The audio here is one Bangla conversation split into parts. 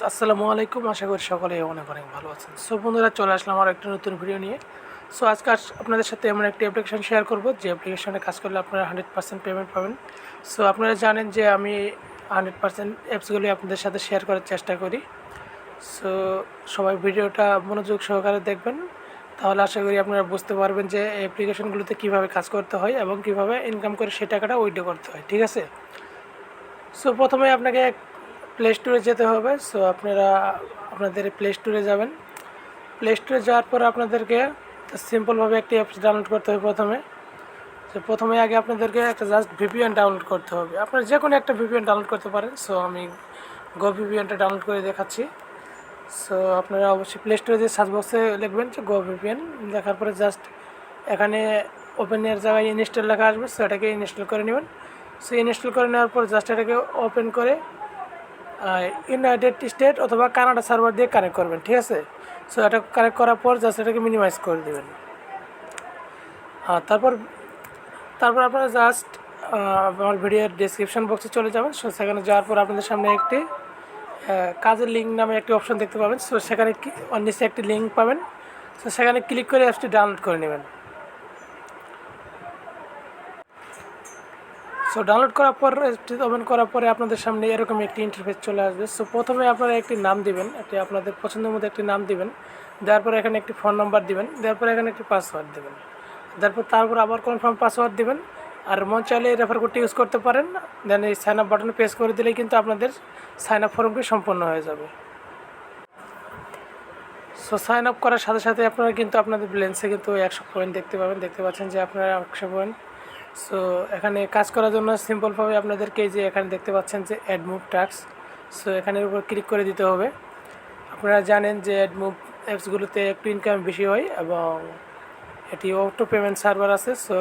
আসসালামু আলাইকুম, আশা করি সকলে অনেক অনেক ভালো আছেন। সো বন্ধুরা, চলে আসলাম আর একটা নতুন ভিডিও নিয়ে। সো আজকে আপনাদের সাথে এমন একটি অ্যাপ্লিকেশন শেয়ার করব যে অ্যাপ্লিকেশনে কাজ করলে আপনারা 100% পেমেন্ট পাবেন। সো আপনারা জানেন যে আমি 100% অ্যাপসগুলি আপনাদের সাথে শেয়ার করার চেষ্টা করি। সো সবাই ভিডিওটা মনোযোগ সহকারে দেখবেন, তাহলে আশা করি আপনারা বুঝতে পারবেন যে এই অ্যাপ্লিকেশনগুলোতে কীভাবে কাজ করতে হয় এবং কীভাবে ইনকাম করে সেই টাকাটা উইথড্র করতে হয়। ঠিক আছে? সো প্রথমে আপনাকে প্লে স্টোরে যেতে হবে। সো আপনারা আপনাদের প্লে স্টোরে যাবেন। প্লে স্টোরে যাওয়ার পর আপনাদেরকে সিম্পলভাবে একটি অ্যাপস ডাউনলোড করতে হবে প্রথমে। তো প্রথমে আগে আপনাদেরকে একটা জাস্ট ভিপিএন ডাউনলোড করতে হবে। আপনারা যে কোনো একটা ভিপিএন ডাউনলোড করতে পারেন। সো আমি গো ভিপিএনটা ডাউনলোড করে দেখাচ্ছি। সো আপনারা অবশ্যই প্লে স্টোরে যে সার্চ বক্সে লিখবেন যে গো ভিপিএন, লেখার পরে জাস্ট এখানে ওপেনের জায়গায় ইনস্টল লেখা আসবে। সো এটাকে ইনস্টল করে নেবেন। সো ইনস্টল করে নেওয়ার পর জাস্ট এটাকে ওপেন করে ইউনাইটেড স্টেট অথবা কানাডা সার্ভার দিয়ে কানেক্ট করবেন। ঠিক আছে? সো এটা কানেক্ট করার পর জাস্ট এটাকে মিনিমাইজ করে দেবেন। আর তারপর আপনারা জাস্ট আমার ভিডিওর ডেসক্রিপশন বক্সে চলে যাবেন। সো সেখানে যাওয়ার পর আপনাদের সামনে একটি কাজের লিঙ্ক নামে একটি অপশন দেখতে পাবেন। সো সেখানে নিচে একটি লিঙ্ক পাবেন। সো সেখানে ক্লিক করে অ্যাপসটি ডাউনলোড করে নেবেন। সো ডাউনলোড করার পর ওপেন করার পরে আপনাদের সামনে এরকম একটি ইন্টারফেস চলে আসবে। সো প্রথমে আপনারা একটি নাম দিবেন, একটি আপনাদের পছন্দের মতো একটি নাম দিবেন। দেওয়ার পরে এখানে একটি ফোন নাম্বার দিবেন। দেওয়ার পরে এখানে একটি পাসওয়ার্ড দেবেন। তারপর আবার কনফার্ম পাসওয়ার্ড দিবেন। আর মন চাইলে এই রেফার কোডটি ইউজ করতে পারেন। দেন এই সাইন আপ বাটনে প্রেস করে দিলেই কিন্তু আপনাদের সাইন আপ ফর্মটি সম্পন্ন হয়ে যাবে। সো সাইন আপ করার সাথে সাথে আপনারা কিন্তু আপনাদের ব্যালেন্সে কিন্তু 100 পয়েন্ট দেখতে পাচ্ছেন যে আপনারা 100 পয়েন্ট। সো এখানে কাজ করার জন্য সিম্পলভাবে আপনাদেরকে যে এখানে দেখতে পাচ্ছেন যে অ্যাডমুভ টাস্ক, সো এখানের উপর ক্লিক করে দিতে হবে। আপনারা জানেন যে অ্যাডমুভ অ্যাপসগুলোতে একটু ইনকাম বেশি হয় এবং এটি অটো পেমেন্ট সার্ভার আছে। সো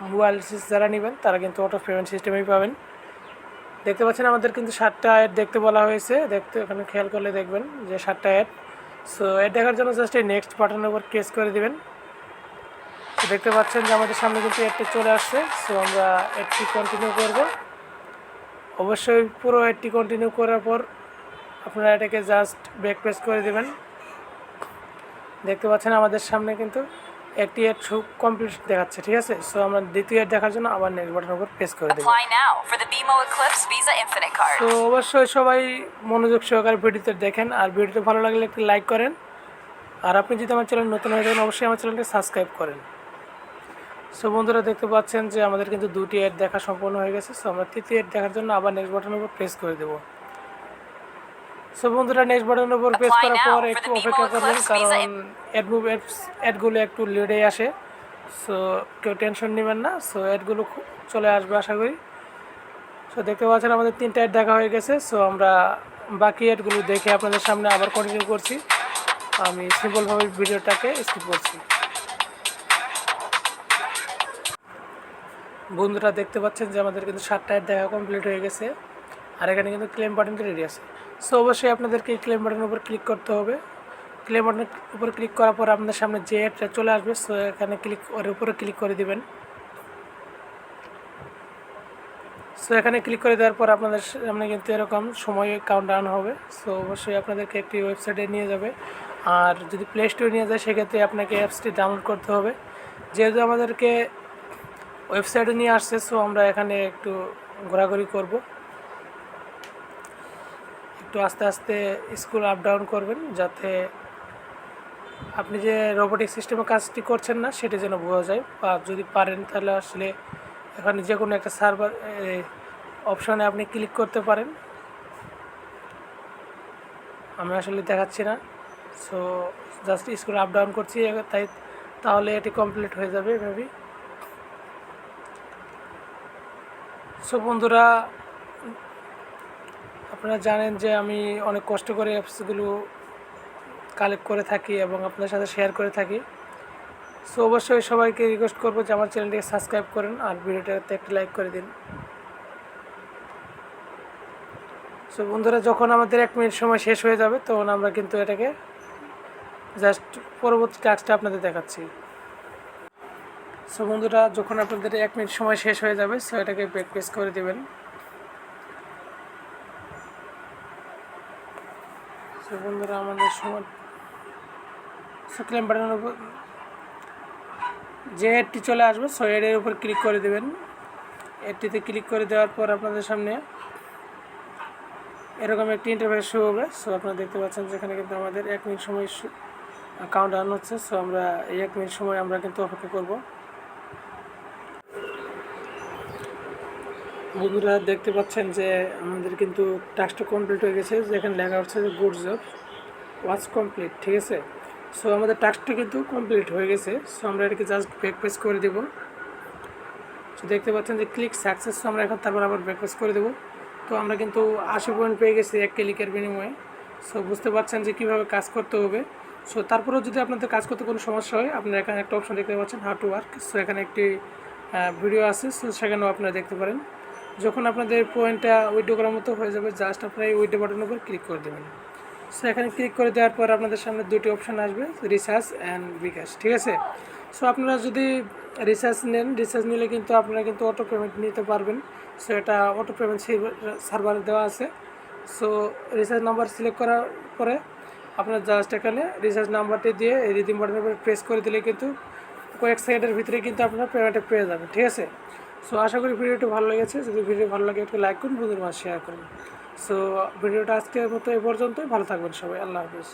মোবাইল যারা নেবেন তারা কিন্তু অটো পেমেন্ট সিস্টেমেই পাবেন। দেখতে পাচ্ছেন আমাদের কিন্তু 7টা অ্যাড দেখতে বলা হয়েছে। এখানে খেয়াল করলে দেখবেন যে 7টা অ্যাড। সো অ্যাড দেখার জন্য জাস্ট এই নেক্সট বাটনের উপর প্রেস করে দেবেন। দেখতে পাচ্ছেন যে আমাদের সামনে কিন্তু অ্যাডটি চলে আসছে। সো আমরা অ্যাডটি কন্টিনিউ করব। অবশ্যই পুরো অ্যাডটি কন্টিনিউ করার পর আপনারা এটাকে জাস্ট ব্যাক প্রেস করে দেবেন। দেখতে পাচ্ছেন আমাদের সামনে কিন্তু একটি অ্যাড কমপ্লিট দেখাচ্ছে। ঠিক আছে? সো আমরা দ্বিতীয় অ্যাড দেখার জন্য আবার নেক্সট বাটনের উপর প্রেস করে দেব। তো অবশ্যই সবাই মনোযোগ সহকারে ভিডিওতে দেখেন, আর ভিডিওটি ভালো লাগলে একটি লাইক করেন। আর আপনি যদি আমার চ্যানেল নতুন হয়ে থাকেন অবশ্যই আমার চ্যানেলটি সাবস্ক্রাইব করেন। সো বন্ধুরা, দেখতে পাচ্ছেন যে আমাদের কিন্তু 2টি অ্যাড দেখা সম্পন্ন হয়ে গেছে। সো আমরা তৃতীয় অ্যাড দেখার জন্য আবার নেক্সট বাটনের উপর প্রেস করে দেব। সো বন্ধুরা, নেক্সট বাটনের উপর প্রেস করার পর একটু অপেক্ষা করবেন, কারণ অ্যাডগুলো একটু লেটে আসে। সো কেউ টেনশন নেবেন না। সো অ্যাডগুলো চলে আসবে আশা করি। সো দেখতে পাচ্ছেন আমাদের 3টা অ্যাড দেখা হয়ে গেছে। সো আমরা বাকি অ্যাডগুলো দেখে আপনাদের সামনে আবার কন্টিনিউ করছি। আমি সিম্পলভাবে ভিডিওটাকে স্কিপ করছি। বন্ধুরা, দেখতে পাচ্ছেন যে আমাদের কিন্তু 7টা অ্যাড দেখা কমপ্লিট হয়ে গেছে। আর এখানে কিন্তু ক্লেম বাটনটি রেডি আছে। সো অবশ্যই আপনাদেরকে এই ক্লেম বাটনের উপর ক্লিক করতে হবে। ক্লেম বাটনের উপর ক্লিক করার পর আপনাদের সামনে যে অ্যাডটা চলে আসবে, সো এখানে ওর উপরে ক্লিক করে দিবেন। সো এখানে ক্লিক করে দেওয়ার পর আপনাদের সামনে কিন্তু এরকম সময় কাউন্টডাউন হবে। সো অবশ্যই আপনাদেরকে একটি ওয়েবসাইটে নিয়ে যাবে। আর যদি প্লে স্টোরে নিয়ে যায় সেক্ষেত্রে আপনাকে অ্যাপসটি ডাউনলোড করতে হবে। যেহেতু আমাদেরকে ওয়েবসাইটে নিয়ে আসছে, সো আমরা এখানে একটু ঘোরাঘুরি করব। একটু আস্তে আস্তে স্ক্রল আপ ডাউন করবেন, যাতে আপনি যে রোবোটিক সিস্টেমে কাজটি করছেন না সেটি যেন বোঝা যায়। বা যদি পারেন তাহলে আসলে এখানে যে কোনো একটা সার্ভার অপশানে আপনি ক্লিক করতে পারেন। আমি আসলে দেখাচ্ছি না। So just scroll up down করছি, তাহলে এটি কমপ্লিট হয়ে যাবে মেবি। সো বন্ধুরা, আপনারা জানেন যে আমি অনেক কষ্ট করে অ্যাপসগুলো কালেক্ট করে থাকি এবং আপনাদের সাথে শেয়ার করে থাকি। সো অবশ্যই সবাইকে রিকোয়েস্ট করবো যে আমার চ্যানেলটিকে সাবস্ক্রাইব করেন আর ভিডিওটাতে একটি লাইক করে দিন। সো বন্ধুরা, যখন আমাদের 1 মিনিট সময় শেষ হয়ে যাবে তখন আমরা কিন্তু এটাকে জাস্ট পরবর্তী টাস্কটা আপনাদের দেখাচ্ছি। সো বন্ধুরা, যখন আপনাদের 1 মিনিট সময় শেষ হয়ে যাবে, সো এটাকে ব্যাক প্রেস করে দেবেন। বন্ধুরা আমাদের সময় ক্লেম বাটনের উপর যে অ্যাডটি চলে আসবে সো অ্যাডের উপর ক্লিক করে দেবেন। অ্যাডটিতে ক্লিক করে দেওয়ার পর আপনাদের সামনে এরকম একটি ইন্টারফেস শো হবে। সো আপনারা দেখতে পাচ্ছেন যেখানে কিন্তু আমাদের 1 মিনিট সময় কাউন্ট ডাউন হচ্ছে। সো আমরা এই 1 মিনিট সময় আমরা কিন্তু অপেক্ষা করব। বন্ধুরা দেখতে পাচ্ছেন যে আমাদের কিন্তু টাস্কটা কমপ্লিট হয়ে গেছে, যেখানে লেখা হচ্ছে যে গুড জব ওয়াচ কমপ্লিট, ঠিক আছে। সো আমাদের টাস্কটা কিন্তু কমপ্লিট হয়ে গেছে। সো আমরা এটাকে জাস্ট ব্যাক পেজ করে দেবো। সো দেখতে পাচ্ছেন যে ক্লিক সাকসেস। সো আমরা এখন তারপর আবার ব্যাক পেজ করে দেবো। তো আমরা কিন্তু 80 পয়েন্ট পেয়ে গেছি 1 ক্লিকের বিনিময়ে। সো বুঝতে পারছেন যে কীভাবে কাজ করতে হবে। সো তারপরেও যদি আপনাদের কাজ করতে কোনো সমস্যা হয়, আপনারা এখানে একটা অপশন দেখতে পাচ্ছেন হাউ টু ওয়ার্ক। সো এখানে একটি ভিডিও আছে, সো সেখানেও আপনারা দেখতে পারেন। যখন আপনাদের পয়েন্টটা উইথড্র করার মতো হয়ে যাবে, জাস্ট আপনারা এই উইথড্র বাটনের উপর ক্লিক করে দেবেন। সো এখানে ক্লিক করে দেওয়ার পর আপনাদের সামনে দুটি অপশান আসবে, রিচার্জ অ্যান্ড বিকাশ, ঠিক আছে। সো আপনারা যদি রিচার্জ নেন, রিচার্জ নিলে কিন্তু আপনারা কিন্তু অটো পেমেন্ট নিতে পারবেন। সো এটা অটো পেমেন্ট সার্ভারে দেওয়া আছে। সো রিচার্জ নাম্বার সিলেক্ট করার পরে আপনারা জাস্ট এখানে রিচার্জ নাম্বারটি দিয়ে এই রিডিম বাটনের উপরে প্রেস করে দিলে কিন্তু কয়েক সেকেন্ডের ভিতরে কিন্তু আপনারা পেমেন্টটা পেয়ে যাবেন, ঠিক আছে। সো আশা করি ভিডিওটি ভালো লেগেছে। যদি ভিডিও ভালো লাগে একটু লাইক করুন, বন্ধুদের মাঝে শেয়ার করুন। সো ভিডিওটা আজকের মতো এই পর্যন্তই। ভালো থাকবেন সবাই, আল্লাহ হাফিজ।